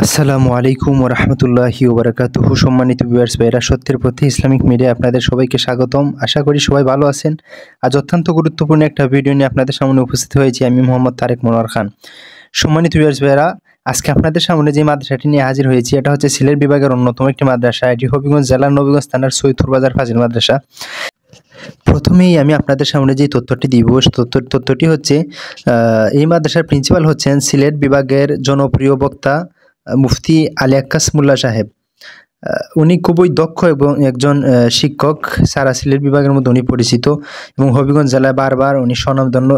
আসসালামু আলাইকুম ওয়া রাহমাতুল্লাহি ওয়া বারাকাতুহু। সম্মানিত ভিউয়ার্স ভাইরা, সত্যের পথে ইসলামিক মিডিয়া আপনাদের সবাইকে স্বাগতম। আশা করি সবাই ভালো আছেন। আজ অত্যন্ত গুরুত্বপূর্ণ একটা ভিডিও নিয়ে আপনাদের সামনে উপস্থিত হয়েছি আমি মোহাম্মদ তারেক মনোয়ার খান। সম্মানিত ভিউয়ার্স ভাইরা, আজকে আপনাদের সামনে যে মাদ্রাসাটি নিয়ে হাজির হয়েছি এটা হচ্ছে সিলেট বিভাগের অন্যতম একটি মাদ্রাসা। এটি হবিগঞ্জ জেলার নবীগঞ্জ থানার সৈয়দপুর বাজার ফাজিল মাদ্রাসা। প্রথমেই আমি আপনাদের সামনে যে তথ্যটি দিব তথ্যটি হচ্ছে এই মাদ্রাসার প্রিন্সিপাল হচ্ছেন সিলেট বিভাগের জনপ্রিয় বক্তা মুফতি আলী আক্কাস মোল্লা সাহেব। উনি খুবই দক্ষ এবং একজন শিক্ষক। সারা সিলেট বিভাগের মধ্যে উনি পরিচিত এবং হবিগঞ্জ জেলায় বারবার উনি স্বনামধন্য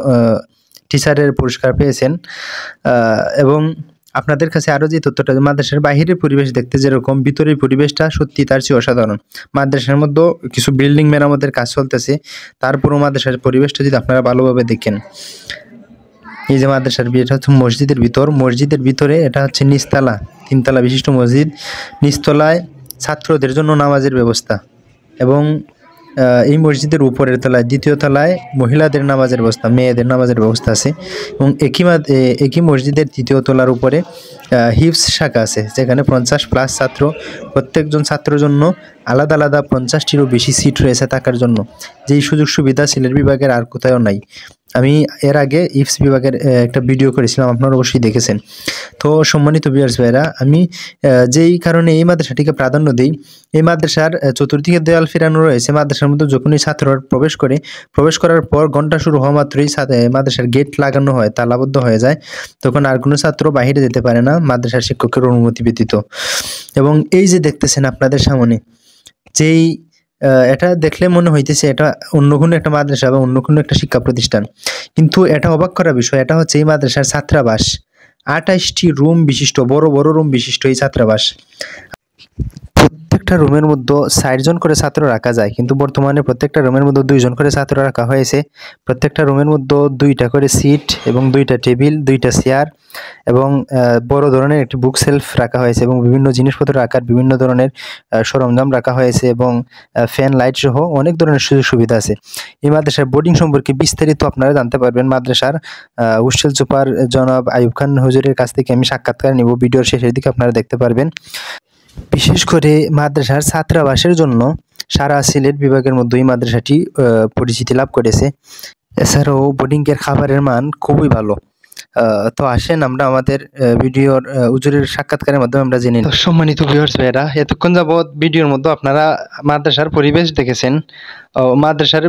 টিচারের পুরস্কার পেয়েছেন। এবং আপনাদের কাছে আরও যে তথ্যটা, মাদ্রাসার বাহিরের পরিবেশ দেখতে যেরকম, ভিতরের পরিবেশটা সত্যি তার চেয়ে অসাধারণ। মাদ্রাসার মধ্যে কিছু বিল্ডিং মেরামতের কাজ চলতেছে, তারপরও মাদ্রাসার পরিবেশটা যদি আপনারা ভালোভাবে দেখেন, এই যে মাদ্রাসার এটা হচ্ছে মসজিদের ভিতরে এটা হচ্ছে নিচতলা, 3 তলা বিশিষ্ট মসজিদ। নিচতলায় ছাত্রদের জন্য নামাজের ব্যবস্থা এবং এই মসজিদের উপরের তলায় 2য় তলায় মহিলাদের নামাজের ব্যবস্থা, মেয়েদের নামাজের ব্যবস্থা আছে। এবং একই মসজিদের 3য় তলার উপরে হিফজ শাখা আছে, যেখানে 50+ ছাত্র, প্রত্যেকজন ছাত্রের জন্য আলাদা আলাদা 50টিরও বেশি সিট রয়েছে থাকার জন্য। যেই সুযোগ সুবিধা সিলেট বিভাগের আর কোথাও নাই। আমি এর আগে হিফজ বিভাগের একটা ভিডিও করেছিলাম, আপনারা অবশ্যই দেখেছেন। তো সম্মানিত ভিউয়ার্স ভাইরা, আমি যেই কারণে এই মাদ্রাসাটিকে প্রাধান্য দিই, এই মাদ্রাসার চতুর্দিকে দেওয়াল ফেরানো রয়েছে। মাদ্রাসার মধ্যে যখনই ছাত্ররা প্রবেশ করার পর ঘন্টা শুরু হওয়া মাত্রই মাদ্রাসার গেট লাগানো হয়, তালাবদ্ধ হয়ে যায়। তখন আর কোনো ছাত্র বাহিরে যেতে পারে না মাদ্রাসার শিক্ষকের অনুমতি ব্যতীত। এবং এই যে দেখতেছেন আপনাদের সামনে, যেই এটা দেখলে মনে হইতেছে এটা অন্য কোনো একটা মাদ্রাসা বা অন্য কোনো একটা শিক্ষা প্রতিষ্ঠান, কিন্তু এটা অবাক করার বিষয়। এটা হচ্ছে এই মাদ্রাসার ছাত্রাবাস। 28টি রুম বিশিষ্ট, বড় বড় রুম বিশিষ্ট এই ছাত্রাবাস। প্রত্যেকটা রুমের মধ্যে 60 জন করে ছাত্র রাখা যায়, কিন্তু বর্তমানে প্রত্যেকটা রুমের মধ্যে 2 জন করে ছাত্র রাখা হয়েছে। প্রত্যেকটা রুমের মধ্যে 2টা করে সিট এবং 2টা টেবিল, 2টা চেয়ার এবং বড় ধরনের একটি বুক সেলফ রাখা হয়েছে এবং বিভিন্ন জিনিসপত্র রাখার বিভিন্ন ধরনের সরঞ্জাম রাখা হয়েছে এবং ফ্যান, লাইট সহ অনেক ধরনের সুযোগ সুবিধা আছে। এই মাদ্রাসার বোর্ডিং সম্পর্কে বিস্তারিত আপনারা জানতে পারবেন মাদ্রাসার হোস্টেল সুপার জনাব আইয়ুব খান হুজুরের কাছ থেকে আমি সাক্ষাৎকার নিব। ভিডিওর শেষের দিকে আপনারা দেখতে পারবেন। বিশেষ করে মাদ্রাসার ছাত্রাবাসের জন্য সারা সিলেট বিভাগের মধ্যে এই মাদ্রাসাটি পরিচিতি লাভ করেছে। এছাড়াও বোর্ডিংয়ের খাবারের মান খুবই ভালো। তো আসেন আমরা আমাদের ভিডিওর হুজুরের সাক্ষাৎকারের মাধ্যমে আমরা জেনে নিই। সম্মানিত ভিউয়ার্স ভাইরা, এতক্ষণ যাবৎ ভিডিওর মধ্যে আপনারা মাদ্রাসার পরিবেশ দেখেছেন, মাদ্রাসার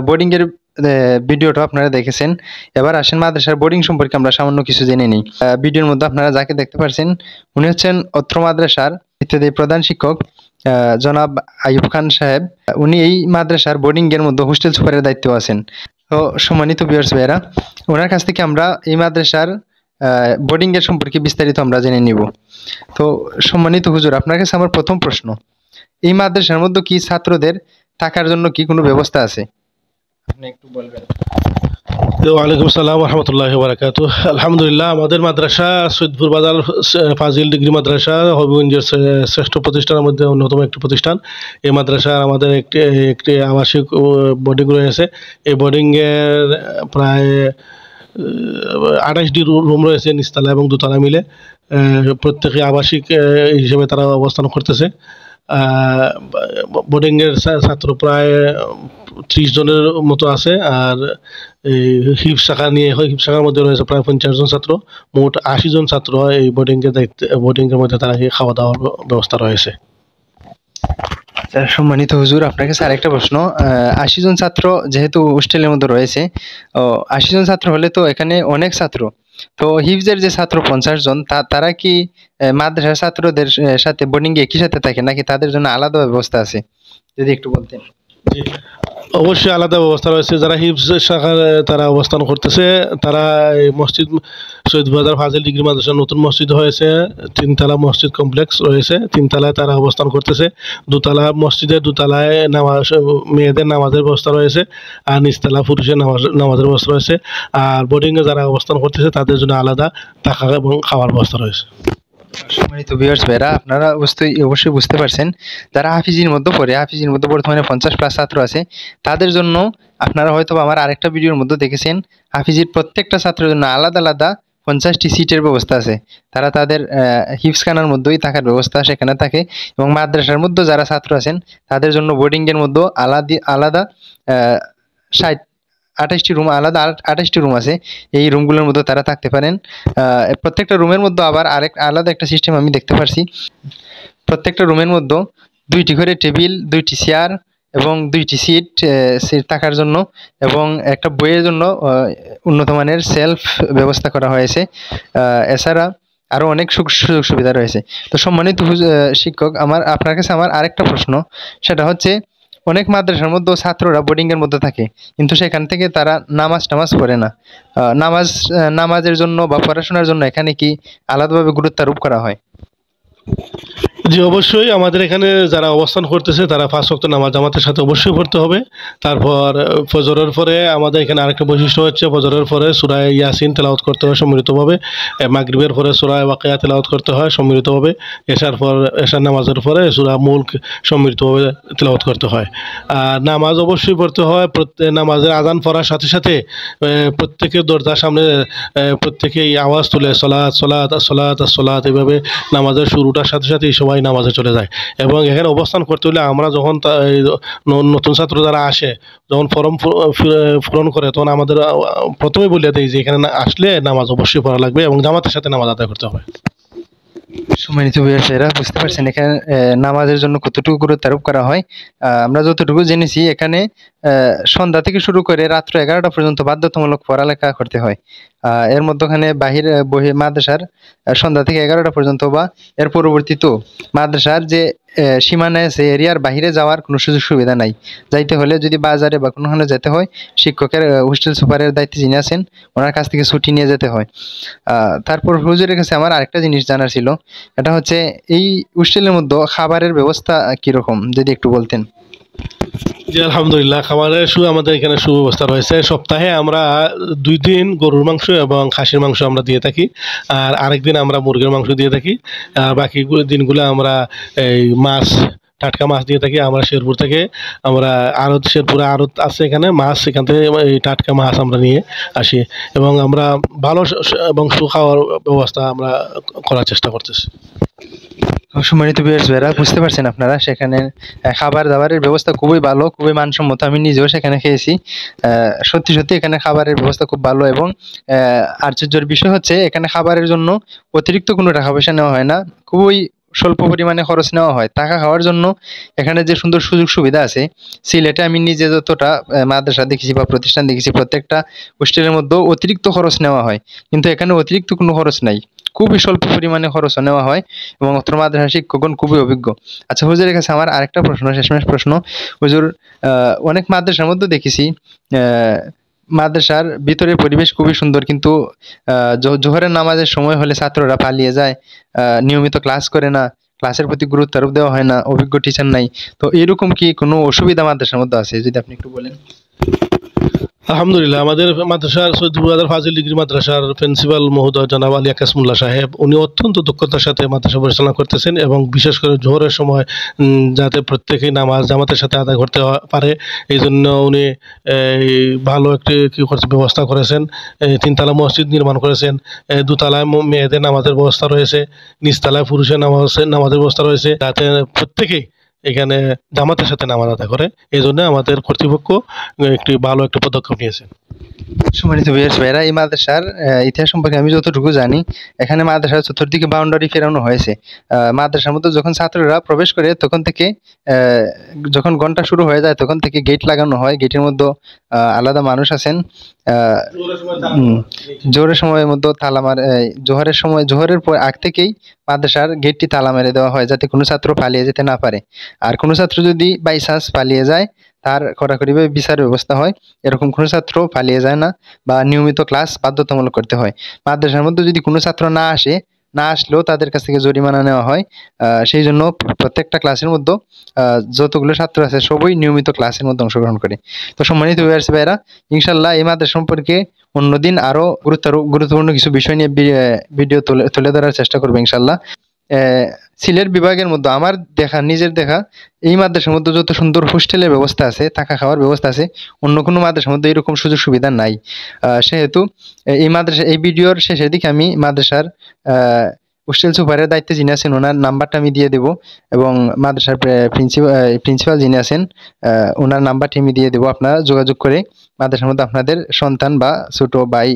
বোর্ডিংয়ের ভিডিওটা আপনারা দেখেছেন। এবার আসেন মাদ্রাসার বোর্ডিং সম্পর্কে আমরা সামান্য কিছু জেনে নিই। ভিডিওর মধ্যে আপনারা যাকে দেখতে পাচ্ছেন উনি হচ্ছেন অত্র মাদ্রাসার ইত্যাদি প্রধান শিক্ষক জনাব আইয়ুব খান সাহেব। উনি এই মাদ্রাসার বোর্ডিং এর মধ্যে হোস্টেল সুপারের দায়িত্ব আছেন। তো সম্মানিত ভিউয়ার্স ভাইরা, ওনার কাছ থেকে আমরা এই মাদ্রাসার বোর্ডিং এর সম্পর্কে বিস্তারিত আমরা জেনে নিব। তো সম্মানিত হুজুর, আপনার কাছে আমার প্রথম প্রশ্ন, এই মাদ্রাসার মধ্যে কি ছাত্রদের থাকার জন্য কি কোনো ব্যবস্থা আছে? আপনি একটু বলবেন। ওয়ালাইকুম আসসালাম ওয়া রাহমাতুল্লাহি ওয়া বারাকাতুহু। আলহামদুলিল্লাহ, আমাদের মাদ্রাসা সৈয়দপুর বাজার ফাজিল ডিগ্রি মাদ্রাসা হবিগঞ্জের শ্রেষ্ঠ প্রতিষ্ঠানের মধ্যে অন্যতম একটি প্রতিষ্ঠান। এই মাদ্রাসার আমাদের একটি আবাসিক বোর্ডিং রয়েছে। এই বোর্ডিংয়ের প্রায় 28টি রুম রয়েছে, নিচতলা এবং দোতলা মিলে। প্রত্যেকে আবাসিক হিসেবে তারা অবস্থান করতেছে। বোর্ডিংয়ের ছাত্র প্রায় 30 জনের মতো আছে। আর এই হিফ শাখা নিয়ে হিফ শাখার মধ্যে রয়েছে প্রায় 50 জন ছাত্র। মোট 80 জন ছাত্র এই বোর্ডিংয়ের মধ্যে তারা খাওয়া দাওয়ার ব্যবস্থা রয়েছে। সম্মানিত হুজুর, আপনার কাছে আরেকটা প্রশ্ন, 80 জন ছাত্র যেহেতু হোস্টেলের মধ্যে রয়েছে, 80 জন ছাত্র হলে তো এখানে অনেক ছাত্র। তো হিফজের যে ছাত্র 50 জন, তারা কি মাদ্রাসার ছাত্রদের সাথে বোর্ডিং এ একই সাথে থাকে নাকি তাদের জন্য আলাদা ব্যবস্থা আছে? যদি একটু বলতেন। অবশ্যই আলাদা ব্যবস্থা রয়েছে। যারা হিফজ শাখার তারা অবস্থান করতেছে, তারা এই মসজিদ সৈয়দপুর বাজার ফাজিল ডিগ্রি মাদ্রাসা নতুন মসজিদ হয়েছে, 3 তলা মসজিদ কমপ্লেক্স রয়েছে, 3 তলায় তারা অবস্থান করতেছে। দোতলায় মেয়েদের নামাজের ব্যবস্থা রয়েছে আর নিচতলা পুরুষের নামাজের ব্যবস্থা রয়েছে। আর বোর্ডিংয়ে যারা অবস্থান করতেছে তাদের জন্য আলাদা থাকা এবং খাওয়ার ব্যবস্থা রয়েছে। সম্মানিত ভিউয়ার্স ভাইরা, আপনারা অবশ্যই বুঝতে পারছেন, যারা হাফিজির মধ্যে পড়ে, হাফিজির মধ্যে বর্তমানে 50+ ছাত্র আছে, তাদের জন্য আপনারা হয়তো আমার আরেকটা ভিডিওর মধ্যে দেখেছেন, হাফিজির প্রত্যেকটা ছাত্রের জন্য আলাদা আলাদা 50টি সিটের ব্যবস্থা আছে। তারা তাদের হিফজখানার মধ্যেই থাকার ব্যবস্থা সেখানে থাকে, এবং মাদ্রাসার মধ্যে যারা ছাত্র আছেন তাদের জন্য বোর্ডিংয়ের মধ্যে আলাদা 28টি রুম, আলাদা 28টি রুম আছে। এই রুমগুলোর মধ্যে তারা থাকতে পারেন। প্রত্যেকটা রুমের মধ্যে আবার আলাদা একটা সিস্টেম আমি দেখতে পারছি। প্রত্যেকটা রুমের মধ্যে 2টি করে টেবিল, 2টি চেয়ার এবং 2টি সিট থাকার জন্য, এবং একটা বইয়ের জন্য উন্নত মানের সেলফ ব্যবস্থা করা হয়েছে। এছাড়া আরও অনেক সুযোগ সুবিধা রয়েছে। তো সম্মানিত শিক্ষক, আপনার কাছে আমার আরেকটা প্রশ্ন, সেটা হচ্ছে অনেক মাদ্রাসার মধ্যে ছাত্ররা বোর্ডিংয়ের মধ্যে থাকে, কিন্তু সেখান থেকে তারা নামাজ পড়ে না। নামাজের জন্য বা পড়াশোনার জন্য এখানে কি আলাদাভাবে গুরুত্ব আরোপ করা হয়? জি, অবশ্যই আমাদের এখানে যারা অবস্থান করতেছে তারা 5 ওয়াক্ত নামাজ জামাতের সাথে অবশ্যই পড়তে হবে। তারপর ফজরের পরে আমাদের এখানে আরেকটা বৈশিষ্ট্য হচ্ছে, ফজরের পরে সূরা ইয়াসিন তেলাওয়াত করতে হয় সম্মিলিতভাবে, মাগরিবের পরে সূরা ওয়াকিয়া তেলাওয়াত করতে হয় সম্মিলিতভাবে, এশার নামাজের পরে সূরা মুলক সম্মিলিতভাবে তেলাওয়াত করতে হয়। আর নামাজ অবশ্যই পড়তে হয়। নামাজের আযান পড়ার সাথে সাথে প্রত্যেকের দরজার সামনে প্রত্যেকেই আওয়াজ তুলে সলাত সলাত সলাত সলাত, এভাবে নামাজের শুরুটার সাথে সাথে সবাই নামাজে চলে যায়। এবং এখানে অবস্থান করতে হলে আমরা যখন নতুন ছাত্র যারা আসে, যখন ফর্ম পূরণ করে, তখন আমাদের প্রথমে বলে দেয় যে এখানে আসলে নামাজ অবশ্যই পড়া লাগবে এবং জামাতের সাথে নামাজ আদায় করতে হবে। সম্মানিত ভাইয়েরা, বুঝতে পারছেন এখানে নামাজের জন্য কতটুকু গুরুত্ব আরোপ করা হয়। আমরা যতটুকু জেনেছি, এখানে সন্ধ্যা থেকে শুরু করে রাত্র 11টা পর্যন্ত বাধ্যতামূলক পড়ালেখা করতে হয়। এর মধ্যখানে মাদ্রাসার সন্ধ্যা থেকে 11টা পর্যন্ত বা এর পরবর্তীতেও মাদ্রাসার যে সীমানায় আছে, এরিয়ার বাহিরে যাওয়ার কোনো সুযোগ সুবিধা নাই। যাইতে হলে যদি বাজারে বা কোনোখানে যেতে হয়, শিক্ষকের হোস্টেল সুপারের দায়িত্বে যিনি আছেন ওনার কাছ থেকে ছুটি নিয়ে যেতে হয়। তারপর হুজুরের কাছে আমার আরেকটা জিনিস জানার ছিল, এটা হচ্ছে এই হোস্টেলের মধ্যে খাবারের ব্যবস্থা কিরকম, যদি একটু বলতেন। জি, আলহামদুলিল্লাহ, খাবারের আমাদের এখানে সুব্যবস্থা রয়েছে। সপ্তাহে আমরা 2 দিন গরুর মাংস এবং খাসির মাংস আমরা দিয়ে থাকি, আর আরেকদিন আমরা মুরগির মাংস দিয়ে থাকি। আর বাকি দিনগুলো আমরা এই টাটকা মাছ দিয়ে থাকি। আমরা শেরপুর থেকে শেরপুরে আড়ত আছে এখানে মাছ, সেখান থেকে এই টাটকা মাছ আমরা নিয়ে আসি, এবং আমরা ভালো এবং সুখাওয়ার ব্যবস্থা আমরা করার চেষ্টা করতেছি। সম্মানিত ভিউয়ার্সরা, বুঝতে পারছেন আপনারা, সেখানে খাবার দাবারের ব্যবস্থা খুবই ভালো, খুবই মানসম্মত। আমি নিজেও সেখানে খেয়েছি। সত্যি সত্যি এখানে খাবারের ব্যবস্থা খুব ভালো, এবং আশ্চর্যের বিষয় হচ্ছে এখানে খাবারের জন্য অতিরিক্ত কোনো টাকা পয়সা নেওয়া হয় না, খুবই স্বল্প পরিমাণে খরচ নেওয়া হয়। টাকা খাওয়ার জন্য এখানে যে সুন্দর সুযোগ সুবিধা আছে, সিলেটে আমি নিজে যতটা মাদ্রাসা দেখেছি বা প্রতিষ্ঠান দেখেছি, প্রত্যেকটা হোস্টেলের মধ্যেও অতিরিক্ত খরচ নেওয়া হয়, কিন্তু এখানে অতিরিক্ত কোনো খরচ নাই, খুবই স্বল্প পরিমাণে খরচও নেওয়া হয়, এবং অত্র মাদ্রাসা শিক্ষকগণ খুবই অভিজ্ঞ। আচ্ছা হুজুরের কাছে আমার আরেকটা প্রশ্ন, শেষমেশ প্রশ্ন। হুজুর, অনেক মাদ্রাসার মধ্যে দেখেছি মাদ্রাসার ভিতরের পরিবেশ খুবই সুন্দর, কিন্তু জোহরের নামাজের সময় হলে ছাত্ররা পালিয়ে যায়, নিয়মিত ক্লাস করে না, ক্লাসের প্রতি গুরুত্ব আরোপ দেওয়া হয় না, অভিজ্ঞ টিচার নাই। তো এরকম কি কোনো অসুবিধা মাদ্রাসার মধ্যে আছে, যদি আপনি একটু বলেন। আলহামদুলিল্লাহ, আমাদের মাদ্রাসার সৈয়দ বুরাদার ফাজিল ডিগ্রি মাদ্রাসার প্রিন্সিপাল মহোদয় জনাব আলী আকাসমুল্লাহ সাহেব, উনি অত্যন্ত দক্ষতার সাথে মাদ্রাসা পরিচালনা করতেছেন, এবং বিশেষ করে জোহরের সময় যাতে প্রত্যেকেই নামাজ জামাতের সাথে আদায় করতে পারে, এই জন্য উনি ভালো একটি ব্যবস্থা করেছেন। 3 তলা মসজিদ নির্মাণ করেছেন, 2 তলায় মেয়েদের নামাজের ব্যবস্থা রয়েছে, নিচতলায় পুরুষের নামাজের ব্যবস্থা রয়েছে, যাতে প্রত্যেকেই এখানে জামাতের সাথে নামাজ আদায় করে। এই জন্য আমাদের কর্তৃপক্ষ একটি ভালো একটা পদক্ষেপ নিয়েছেন। সম্মানিত ভাইয়েরা, এই মাদ্রাসার ইতিহাস সম্পর্কে আমি যতটুকু জানি, এখানে মাদ্রাসার চতুর্দিকে বাউন্ডারি ফেরানো হয়েছে। মাদ্রাসার মধ্যে যখন ছাত্ররা প্রবেশ করে তখন থেকে যখন ঘন্টা শুরু হয়ে যায় তখন থেকে গেট লাগানো হয়, গেটের মধ্যে আলাদা মানুষ আছেন। জোহরের সময়ের মধ্যে তালা জোহরের পর আগ থেকেই মাদ্রাসার গেটটি তালা মেরে দেওয়া হয়, যাতে কোনো ছাত্র পালিয়ে যেতে না পারে। আর কোনো ছাত্র যদি বাই চান্স পালিয়ে যায়, তার কড়াকড়িভাবে বিচার ব্যবস্থা হয়। এরকম কোনো ছাত্র পালিয়ে যায় না, বা নিয়মিত ক্লাস বাধ্যতামূলক করতে হয়। মাদ্রাসার মধ্যে যদি কোনো ছাত্র না আসলেও তাদের কাছ থেকে জরিমানা নেওয়া হয়। সেই জন্য প্রত্যেকটা ক্লাসের মধ্যে যতগুলো ছাত্র আছে সবই নিয়মিত ক্লাসের মধ্যে অংশগ্রহণ করে। তো সম্মানিত ভিউয়ার্স ভাইরা, ইনশাল্লাহ এই মাদ্রাসা সম্পর্কে অন্যদিন আরো গুরুত্বপূর্ণ কিছু বিষয় নিয়ে ভিডিও তুলে ধরার চেষ্টা করবো ইনশাল্লাহ। সিলেট বিভাগের মধ্যে আমার দেখা, নিজের দেখা, এই মাদ্রাসার মধ্যে যত সুন্দর হোস্টেলের ব্যবস্থা আছে, থাকা খাওয়ার ব্যবস্থা আছে, অন্য কোনো মাদ্রাসার মধ্যে এরকম সুযোগ সুবিধা নাই। সেহেতু এই মাদ্রাসা, এই ভিডিওর শেষের দিকে আমি মাদ্রাসার হোস্টেল সুপারের দায়িত্বে যিনি আছেন ওনার নাম্বারটা আমি দিয়ে দেবো, এবং মাদ্রাসার প্রিন্সিপাল যিনি আছেন ওনার নাম্বারটি আমি দিয়ে দেবো। আপনারা যোগাযোগ করে মাদ্রাসার মধ্যে আপনাদের সন্তান বা ছোট ভাই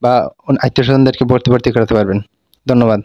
বা আত্মীয় স্বজনদেরকে ভর্তি করাতে পারবেন। ধন্যবাদ।